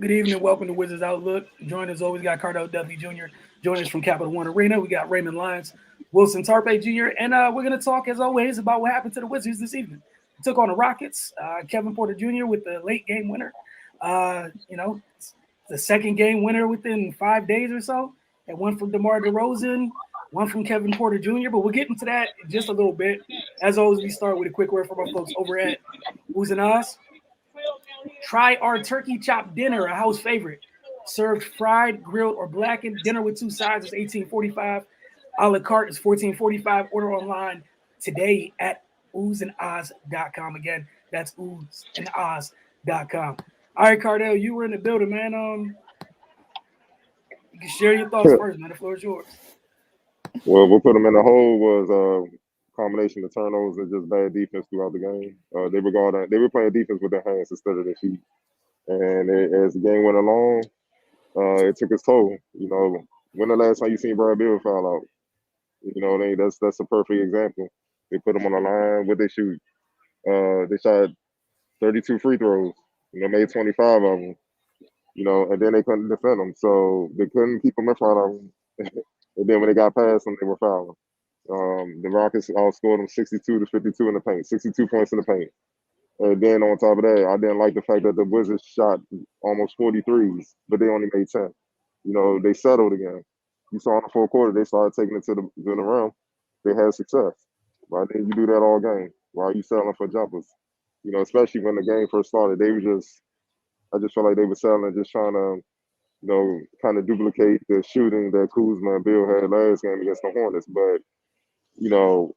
Good evening. Welcome to Wizards Outlook. Join as always, got Cardell Duffy Jr. Joining us from Capital One Arena. We got Raymond Lyons, Wilson Tarpe Jr. And we're going to talk, as always, about what happened to the Wizards this evening. We took on the Rockets. Kevin Porter Jr. with the late game winner. The second game winner within 5 days or so. And one from DeMar DeRozan, one from Kevin Porter Jr. But we'll get into that in just a little bit. As always, we start with a quick word from our folks over at Who's and Oz. Try our turkey chop dinner, a house favorite. Served fried, grilled, or blackened. Dinner with two sides is $18.45. A la carte is $14.45. Order online today at oozandoz.com. Again, that's oozandoz.com. All right, Cardell, you were in the building, man. You can share your thoughts first, man. The floor is yours. Well, what put them in the hole was a combination of turnovers and just bad defense throughout the game. They were playing defense with their hands instead of their feet, and as the game went along, it took its toll. You know, when the last time you seen Brad Beal foul out? You know, that's a perfect example. They put them on the line. What they shoot? They shot 32 free throws. You know, made 25 of them. You know, and then they couldn't defend them, so they couldn't keep them in front of them. And then when they got past them, they were fouling. The Rockets outscored them 62 to 52 in the paint, 62 points in the paint. And then on top of that, I didn't like the fact that the Wizards shot almost 43s, but they only made 10. You know, they settled again. You saw in the fourth quarter, they started taking it to the rim. They had success. Why didn't you do that all game? Why are you settling for jumpers? You know, especially when the game first started, I just felt like they were settling, just trying to, you know, kind of duplicate the shooting that Kuzma and Bill had last game against the Hornets. But, you know,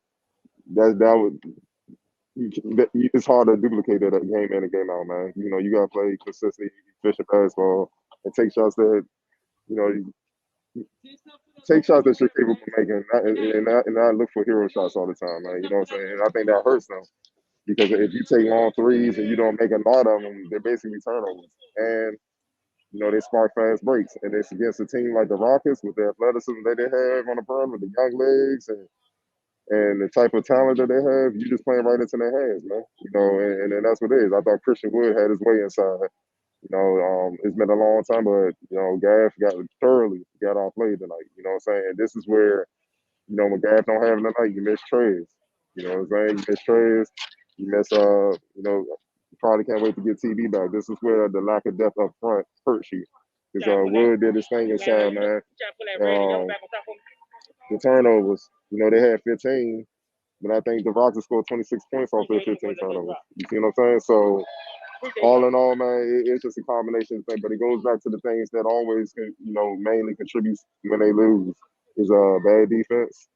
it's hard to duplicate that game in and game out, man. You know, you got to play consistently, efficient basketball, and take shots that, you know, take shots that you're capable of making, and not look for hero shots all the time, man. You know what I'm saying? And I think that hurts them because if you take long threes and you don't make a lot of them, they're basically turnovers. And you know, they spark fast breaks. And it's against a team like the Rockets with the athleticism that they have on the perimeter, the young legs and the type of talent that they have, you just playing right into their hands, man. You know, and that's what it is. I thought Christian Wood had his way inside. You know, it's been a long time, but, you know, Gaff thoroughly got outplayed tonight. You know what I'm saying? This is where, you know, when Gaff don't have it tonight, you miss Trez. You know what I'm saying? You miss Trez. You miss, you know, probably can't wait to get TV back. This is where the lack of depth up front hurts you. Because Wood did his thing inside, man. The turnovers, you know, they had 15, but I think the Rockets scored 26 points off their 15 turnovers. You see what I'm saying? So, all in all, man, it's just a combination thing. But it goes back to the things that always, you know, mainly contributes when they lose is bad defense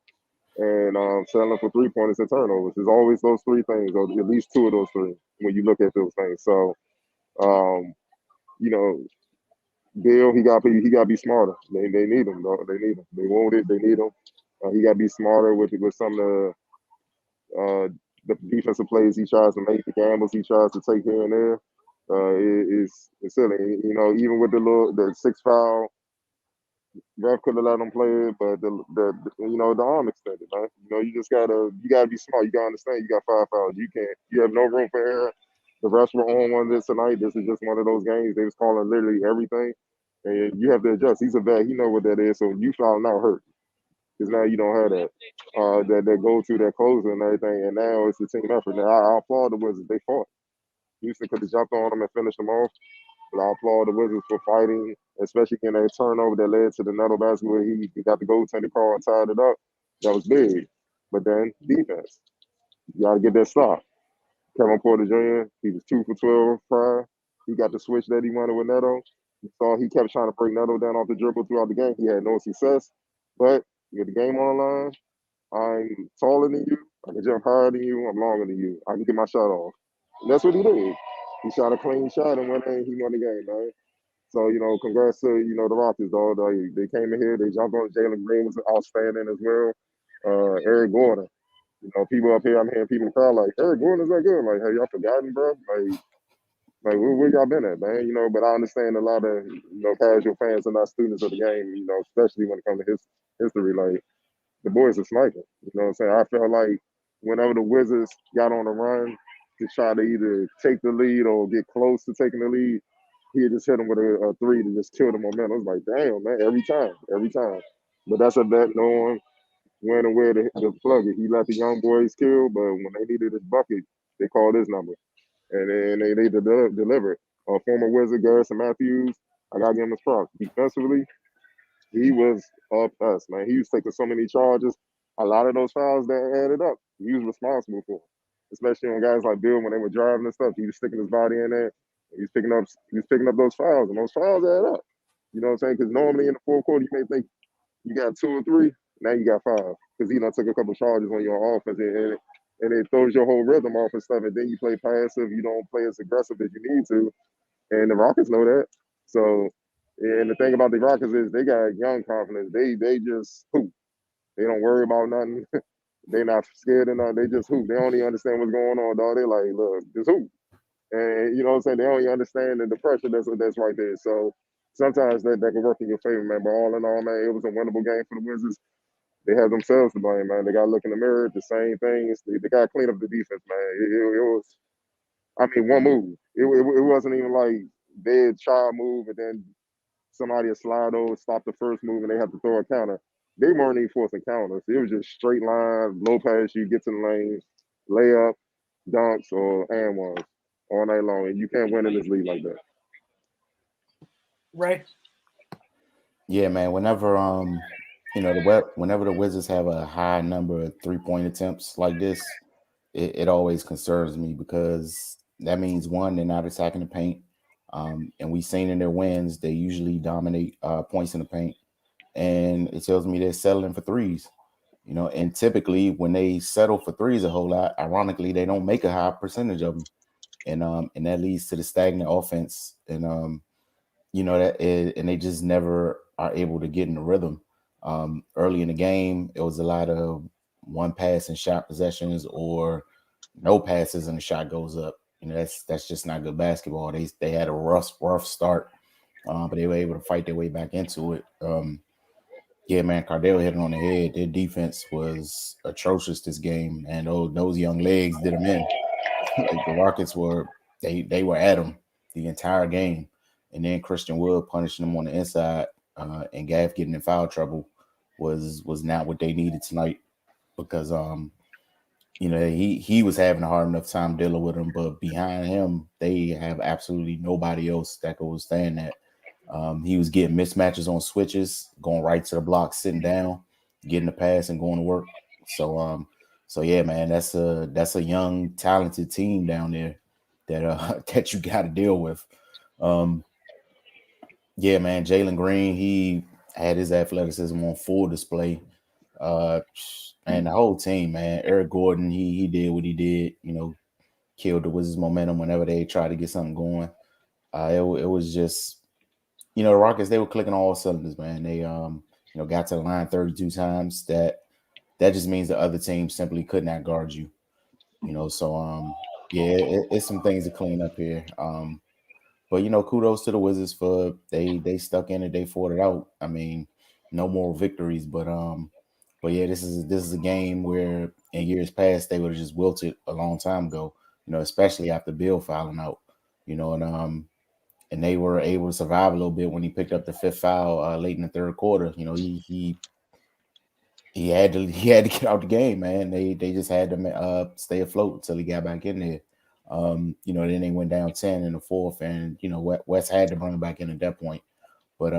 and settling for 3-pointers and turnovers. There's always those three things, or at least two of those three, when you look at those things. So, you know, Bill, he got to be smarter. They need him, though. They need him. They want it. They need him. He got to be smarter with some of the defensive plays he tries to make, the gambles he tries to take here and there. It's silly. You know, even with the 6 foul, ref could have let him play it, but the arm extended, man. You know, you gotta be smart. You gotta understand. You got 5 fouls. You have no room for error. The refs were on one this tonight. This is just one of those games. They was calling literally everything, and you have to adjust. He's a vet. He know what that is. So you fouling out hurt because now you don't have that go to that closer and everything. And now it's a team effort. Now I applaud the Wizards. They fought. Houston could have jumped on them and finished them off. But I applaud the Wizards for fighting, especially in that turnover that led to the Nettle basket where he got the goaltender call and tied it up. That was big. But then defense. You got to get that stop. Kevin Porter Jr., he was 2 for 12 prior. He got the switch that he wanted with Neto. You saw he kept trying to break Neto down off the dribble throughout the game. He had no success. But with the game on the line, I'm taller than you. I can jump higher than you. I'm longer than you. I can get my shot off. And that's what he did. He shot a clean shot and went in. He won the game, man. So, you know, congrats to, you know, the Rockets, dog. They came in here. They jumped on. Jalen Green was outstanding as well. Eric Gordon. You know, people up here, I'm hearing people in the crowd like, Eric Gordon's that good. Like, have y'all forgotten, bro? Like where y'all been at, man? You know, but I understand a lot of, you know, casual fans are not students of the game, you know, especially when it comes to his history. Like, the boys are sniping. You know what I'm saying? I felt like whenever the Wizards got on a run to try to either take the lead or get close to taking the lead, he just hit him with a three to just kill the momentum. I was like, damn, man, every time. But that's a vet knowing when and where to plug it. He let the young boys kill, but when they needed his bucket, they called his number. And then they delivered. Former Wizard Garrison Matthews, I got to give him his props. Defensively, he was up us, man. He was taking so many charges. A lot of those fouls that added up, he was responsible for. Especially on guys like Bill when they were driving and stuff. He was sticking his body in there. He was picking up those fouls, and those fouls add up. You know what I'm saying? Because normally in the fourth quarter, you may think you got two or three. Now you got five because he done took a couple charges on your offense, and it throws your whole rhythm off and stuff. And then you play passive. You don't play as aggressive as you need to. And the Rockets know that. So, and the thing about the Rockets is they got young confidence. They just hoop. They don't worry about nothing. They not scared of nothing. They just hoop. They don't even understand what's going on, dog. They like, look, just hoop. And you know what I'm saying? They don't even understand the pressure that's right there. So sometimes that can work in your favor, man. But all in all, man, it was a winnable game for the Wizards. They have themselves to blame, man. They got to look in the mirror, the same things. They got to clean up the defense, man. It was, I mean, one move. It wasn't even like they'd try a move and then somebody would slide over, stop the first move, and they have to throw a counter. They weren't even forcing counters. It was just straight line, low pass, you get to the lane, layup, dunks, or and ones all night long. And you can't win in this league like that. Right. Yeah, man. Whenever the Wizards have a high number of 3-point attempts like this, it always concerns me because that means one, they're not attacking the paint. And we've seen in their wins, they usually dominate points in the paint. And it tells me they're settling for threes. And typically when they settle for threes a whole lot, ironically, they don't make a high percentage of them. And that leads to the stagnant offense. And they just never are able to get in the rhythm. Early in the game, it was a lot of one pass and shot possessions or no passes and the shot goes up. That's just not good basketball. They had a rough start, but they were able to fight their way back into it. Yeah, man, Cardell hit it on the head. Their defense was atrocious this game, and those young legs did them in. Like the Rockets they were at them the entire game, and then Christian Wood punishing them on the inside, and Gaff getting in foul trouble was not what they needed tonight because he was having a hard enough time dealing with them, but behind him they have absolutely nobody else that could withstand that. He was getting mismatches on switches, going right to the block, sitting down, getting the pass, and going to work. So yeah, man, that's a young, talented team down there that that you got to deal with. Yeah, man, Jalen Green, he had his athleticism on full display. And the whole team, man, Eric Gordon, he did what he did. Killed the Wizards' momentum whenever they tried to get something going. It was just. The Rockets, they were clicking all cylinders, man. They got to the line 32 times. That just means the other team simply could not guard you. So yeah, it's some things to clean up here. But kudos to the Wizards for they stuck in it, they fought it out. I mean, no more victories, but yeah, this is a game where in years past they would have just wilted a long time ago. Especially after Bill fouling out. And they were able to survive a little bit when he picked up the fifth foul late in the third quarter. He had to get out the game, man. They just had to stay afloat until he got back in there. Then they went down 10 in the fourth, and West had to bring him back in at that point. But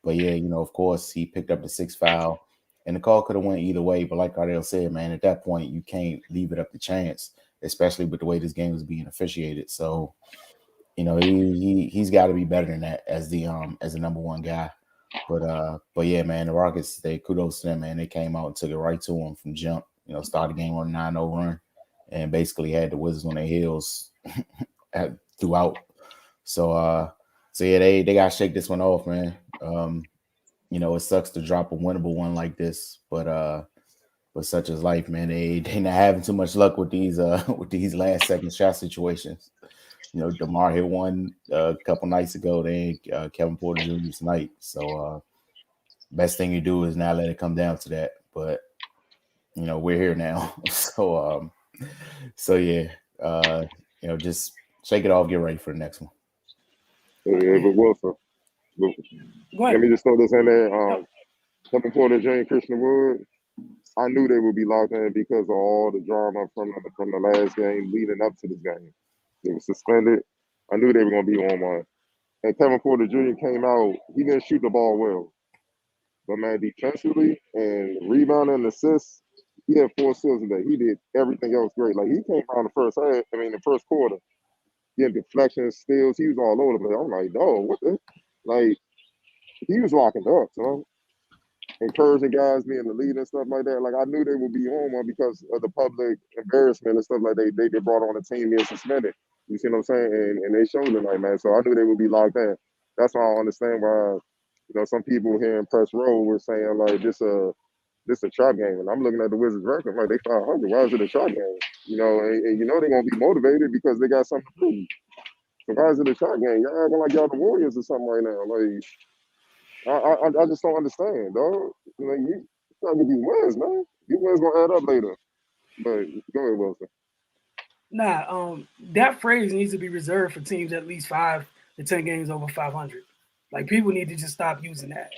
yeah, of course he picked up the sixth foul, and the call could have went either way. But like Ardell said, man, at that point you can't leave it up to chance, especially with the way this game was being officiated. So. He's got to be better than that as the number one guy. But yeah, man, the Rockets, they kudos to them, man. They came out and took it right to them from jump. Started the game on a 9-0 run and basically had the Wizards on their heels throughout. So yeah, they got to shake this one off, man. It sucks to drop a winnable one like this, but such is life, man. They not having too much luck with these last second shot situations. DeMar hit one a couple nights ago. Then Kevin Porter Jr. tonight. So best thing you do is not let it come down to that. But we're here now. So yeah, just shake it off, get ready for the next one. Yeah, but Wilson. But Go let ahead. me just throw this in there. Yep. Kevin Porter Jr. and Christian Wood. I knew they would be locked in because of all the drama from the last game leading up to this game. They were suspended. I knew they were going to be on one. And Kevin Porter Jr. came out. He didn't shoot the ball well, but man, defensively and rebounding and assists, he had 4 steals today. He did everything else great. Like he came out in the first half. I mean, the first quarter, he had deflections, steals. He was all over the place. I'm like, dog, what the? Like he was locking up, son. Encouraging guys being the lead and stuff like that. Like I knew they would be on one because of the public embarrassment and stuff like they brought on a team being suspended. You see what I'm saying? And they showed tonight, man. So I knew they would be locked in. That's why I understand why, some people here in press row were saying like this a trap game. And I'm looking at the Wizards record, like they 500. Why is it a trap game? And they're gonna be motivated because they got something to prove. So why is it a trap game? Y'all acting like y'all the Warriors or something right now. Like I just don't understand, dog. You trying to be wins, man. These wins gonna add up later. But go ahead, Wilson. Nah, that phrase needs to be reserved for teams at least 5 to 10 games over 500. Like people need to just stop using that.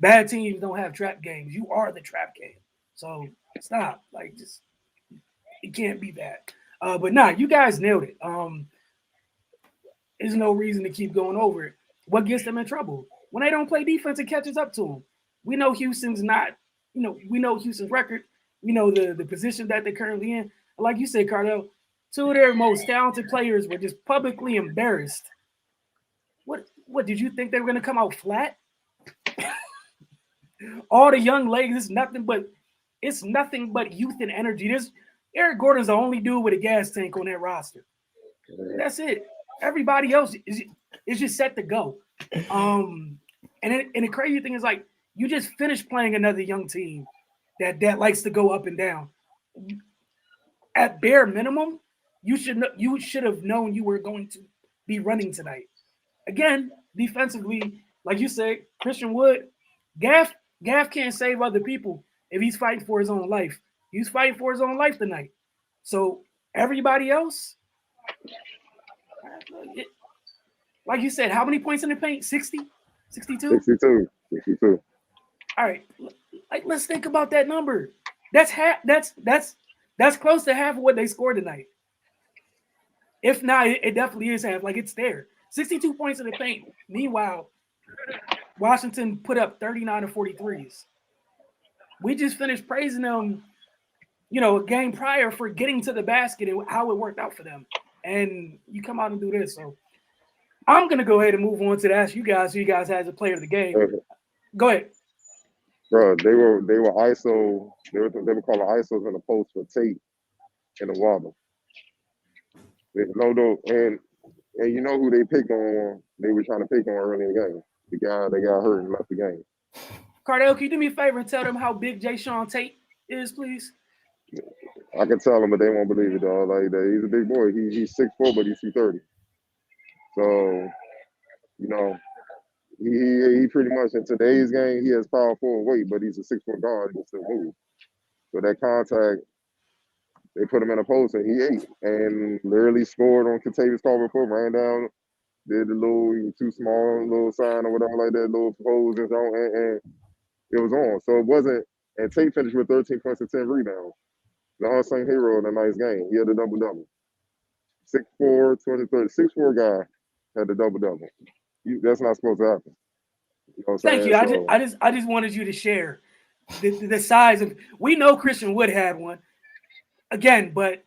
Bad teams don't have trap games. You are the trap game. So stop. Like just it can't be that. But nah, you guys nailed it. There's no reason to keep going over it. What gets them in trouble? When they don't play defense, it catches up to them. We know Houston's not, we know Houston's record. We know the position that they're currently in. Like you said, Cardell, 2 of their most talented players were just publicly embarrassed. What did you think they were going to come out flat? All the young legs, it's nothing but youth and energy. Eric Gordon's the only dude with a gas tank on that roster. That's it. Everybody else is just set to go. And the crazy thing is like you just finished playing another young team that likes to go up and down. At bare minimum, you should have known you were going to be running tonight. Again, defensively, like you said, Christian Wood, Gaff can't save other people if he's fighting for his own life. He's fighting for his own life tonight. So everybody else, like you said, how many points in the paint? 60? 62? 62. 62. All right. Like let's think about that number. That's close to half of what they scored tonight. If not, it definitely is half. Like it's there. 62 points in the paint. Meanwhile, Washington put up 39 or 43s. We just finished praising them, a game prior for getting to the basket and how it worked out for them. And you come out and do this. So I'm gonna go ahead and move on to ask you guys who you guys had as a player of the game. Go ahead. Bro, they were ISO. They were calling ISOs in the post for Tate and the Wobble. And you know who they picked on? They were trying to pick on early in the game. The guy that got hurt and left the game. Cardell, can you do me a favor and tell them how big Jayshawn Tate is, please? I can tell them, but they won't believe it, dog. Like he's a big boy. He's 6'4", but he's 230. So, he pretty much in today's game he has power forward weight, but he's a 6'4" guard. He can still move. So that contact, they put him in a post and he ate and literally scored on Contavious Caldwell Pope, ran down, did the little too small little sign or whatever like that, little pose and it was on. So it wasn't. And Tate finished with 13 points and 10 rebounds. The unsung hero in a nice game. He had a double-double. 6'4", 230. 6'4" guy had a double-double. That's not supposed to happen. You know what I'm Thank saying? you. I just wanted you to share the size of. We know Christian Wood had one again, but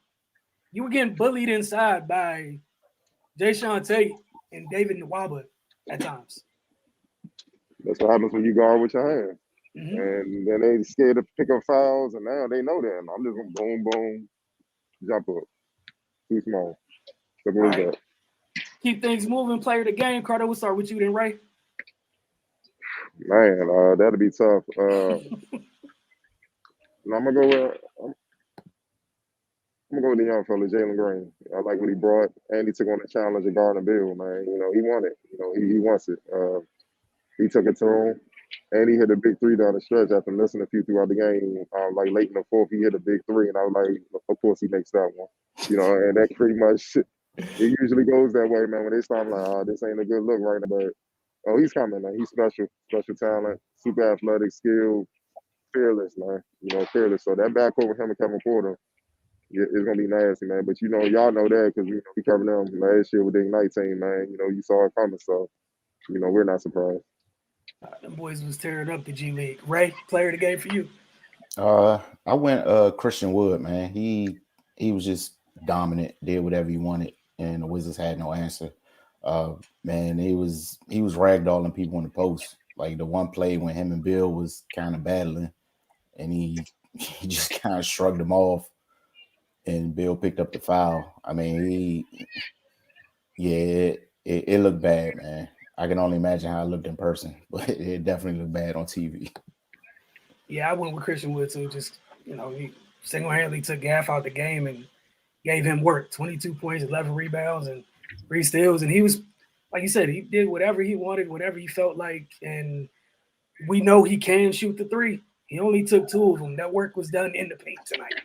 you were getting bullied inside by Jayshawn Tate and David Nwaba at times. That's what happens when you guard with your hands. Mm-hmm. And then they scared to pick up fouls, and now they know that. I'm just going to boom, boom, jump up. Too small. Simple as that. Keep things moving. Player of the game. Carter, we'll start with you then, Ray. Man, that'll be tough. I'm gonna go with the young fella, Jalen Green. I like what he brought, and he took on the challenge of guarding Bill. Man, he won it. He wants it. He took it to him, and he hit a big 3 down the stretch after missing a few throughout the game. Like late in the fourth, he hit a big 3, and I was like, of course he makes that one. And that pretty much It usually goes that way, man. When they start, I'm like, oh, this ain't a good look right now. But oh, he's coming, man. He's special talent, super athletic, skilled, fearless, man. Fearless. So that backcourt with him and Kevin Porter is gonna be nasty, man. But y'all know that because we covered them last year with the Ignite team, man. You saw it coming, so we're not surprised. Them boys was tearing up the G League. Ray, player of the game for you. I went Christian Wood, man. He was just dominant, did whatever he wanted, and the Wizards had no answer. Man, he was ragdolling people in the post. Like the one play when him and Bill was kind of battling, and he just kind of shrugged him off, and Bill picked up the foul. I mean, it looked bad, man. I can only imagine how it looked in person, but it definitely looked bad on TV. Yeah, I went with Christian Wood too. Just he single-handedly took Gaff out the game and gave him work. 22 points, 11 rebounds, and 3 steals. And he was, like you said, he did whatever he wanted, whatever he felt like. And we know he can shoot the three. He only took 2 of them. That work was done in the paint tonight.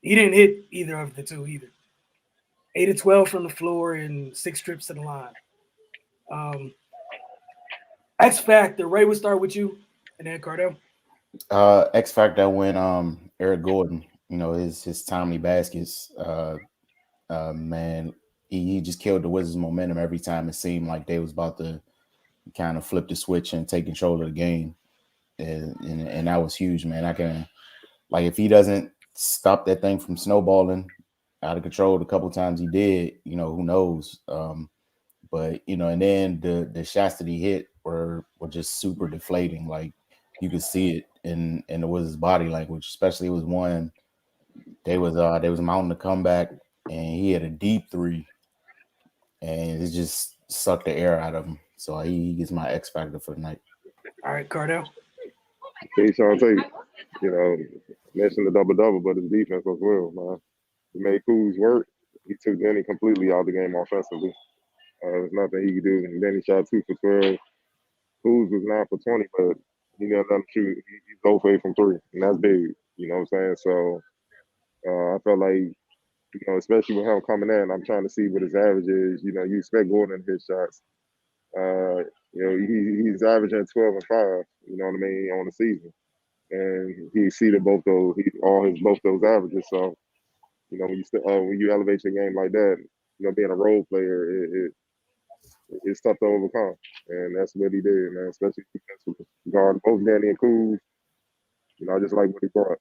He didn't hit either of the 2 either. 8 of 12 from the floor and 6 trips to the line. X Factor, Ray, we'll start with you, and then Cardell. X Factor went Eric Gordon. His timely baskets. Man, he just killed the Wizards' momentum every time it seemed like they was about to kind of flip the switch and take control of the game, and that was huge, man. I can if he doesn't stop that thing from snowballing out of control the couple times he did, who knows? But and then the shots that he hit were just super deflating. Like you could see it in the Wizards' body language, especially it was one they was mounting the comeback and he had a deep 3 and it just sucked the air out of him. So he gets my X Factor for the night. All right, Cardell. Sean Tate, mentioned the double, but his defense as well, man. He made Kuz work. He took Denny completely out of the game offensively. There's nothing he could do. And then he shot 2 for 12. Kuz was 9 for 20, but he never let him shoot. He's 0 for 8 from 3, and that's big. You know what I'm saying? So I felt like, especially with him coming in, I'm trying to see what his average is. You expect Gordon to hit shots. He's averaging 12 and 5. You know what I mean, on the season, and he exceeded both those averages. So when you elevate your game like that, being a role player, it's tough to overcome, and that's what he did, man. Especially defensively, guard both Danny and Kuz. I just like what he brought.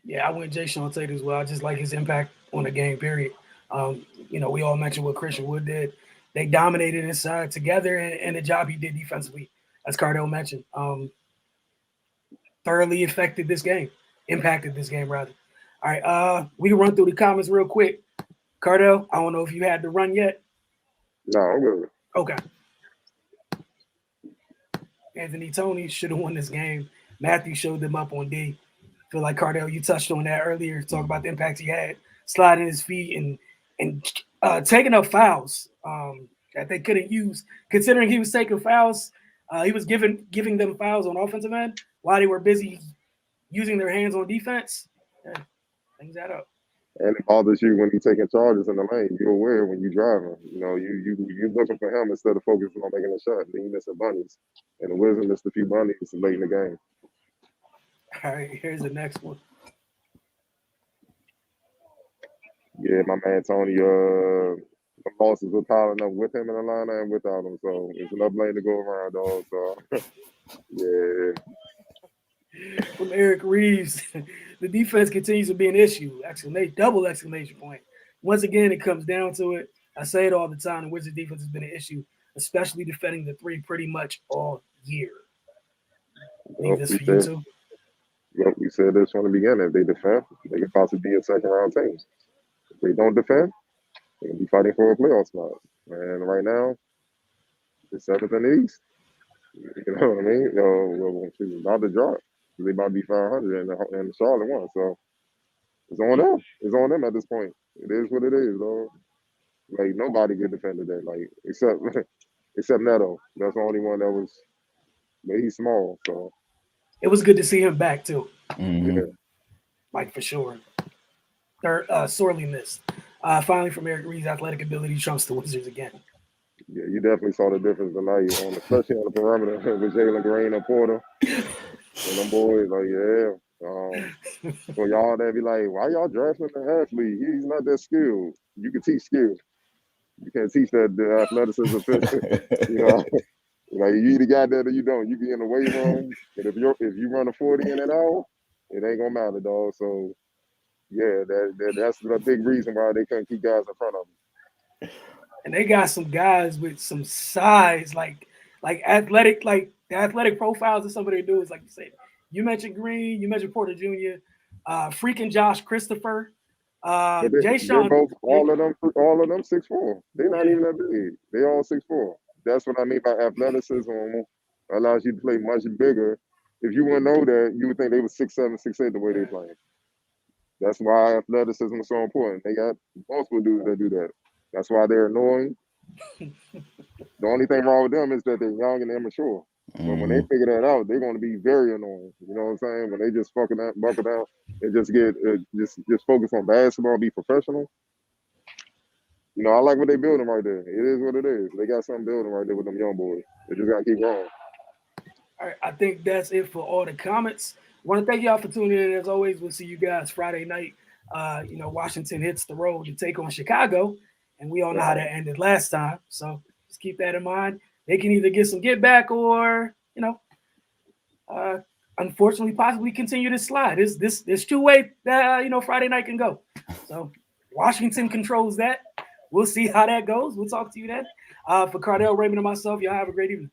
Yeah, I went Jay Sean Tate as well. I just like his impact on the game, period. We all mentioned what Christian Wood did. They dominated inside together and the job he did defensively, as Cardell mentioned. Thoroughly impacted this game, rather. All right, we can run through the comments real quick. Cardell, I don't know if you had to run yet. No, I'm good. Okay. Anthony Tony should have won this game. Matthew showed them up on D. Feel like Cardell, you touched on that earlier. Talk about the impact he had, sliding his feet and taking up fouls that they couldn't use. Considering he was taking fouls, he was giving them fouls on offensive end while they were busy using their hands on defense. Yeah, things add up. And it bothers you when you're taking charges in the lane. You're aware when you're driving. You're looking for him instead of focusing on making a shot. Then you missing bunnies, and the Wizards missed a few bunnies late in the game. All right, here's the next one. Yeah, my man Tony. The losses were piling up with him in the lineup and without him. So it's enough lane to go around, dog. So yeah. From Eric Reeves, the defense continues to be an issue. Double exclamation point. Once again, it comes down to it. I say it all the time. The Wizards defense has been an issue, especially defending the 3 pretty much all year. Leave this for you too. Yep, we said this from the beginning. If they defend, they could possibly be a second round team. If they don't defend, they're gonna be fighting for a playoff spot. And right now, it's 7th in the East. You know what I mean? About to drop. They about to be 500 and Charlotte won. So it's on them. It's on them at this point. It is what it is, though. Like nobody could defend today, like except Neto. That's the only one that was. But he's small, so it was good to see him back too. Mm-hmm. Yeah. Like for sure. They're sorely missed. Finally, from Eric Reed's athletic ability trumps the Wizards again. Yeah, you definitely saw the difference tonight, especially on the perimeter with Jalen Green and Porter and them boys. Like, yeah. For y'all that be like, why y'all drafting an athlete? He's not that skilled. You can teach skill. You can't teach that the athleticism. You know, like you either got that or you don't. You be in the weight room, but if you run a 40 in an hour, it ain't gonna matter, dog. So yeah, that's the big reason why they couldn't keep guys in front of them. And they got some guys with some size, like athletic, like the athletic profiles of some of their dudes. Like you said, you mentioned Green, you mentioned Porter Jr., freaking Josh Christopher, But Jay they're Sean. both all of them 6'4". They're not even that big. They all 6'4". That's what I mean by athleticism. Allows you to play much bigger. If you wouldn't know that, you would think they were 6'7", 6'8" the way they playing. That's why athleticism is so important. They got multiple dudes that do that. That's why they're annoying. The only thing wrong with them is that they're young and immature. But when they figure that out, they're going to be very annoying. You know what I'm saying? When they just buckle down and just get just focus on basketball, be professional. You know, I like what they're building right there. It is what it is. They got something building right there with them young boys. They just got to keep going. All right, I think that's it for all the comments. I want to thank y'all for tuning in. As always, we'll see you guys Friday night. Washington hits the road to take on Chicago, and we all know how that ended last time. So just keep that in mind. They can either get some get back or, unfortunately, possibly continue to slide. There's two ways that Friday night can go. So Washington controls that. We'll see how that goes. We'll talk to you then. For Cardell, Raymond, and myself, y'all have a great evening.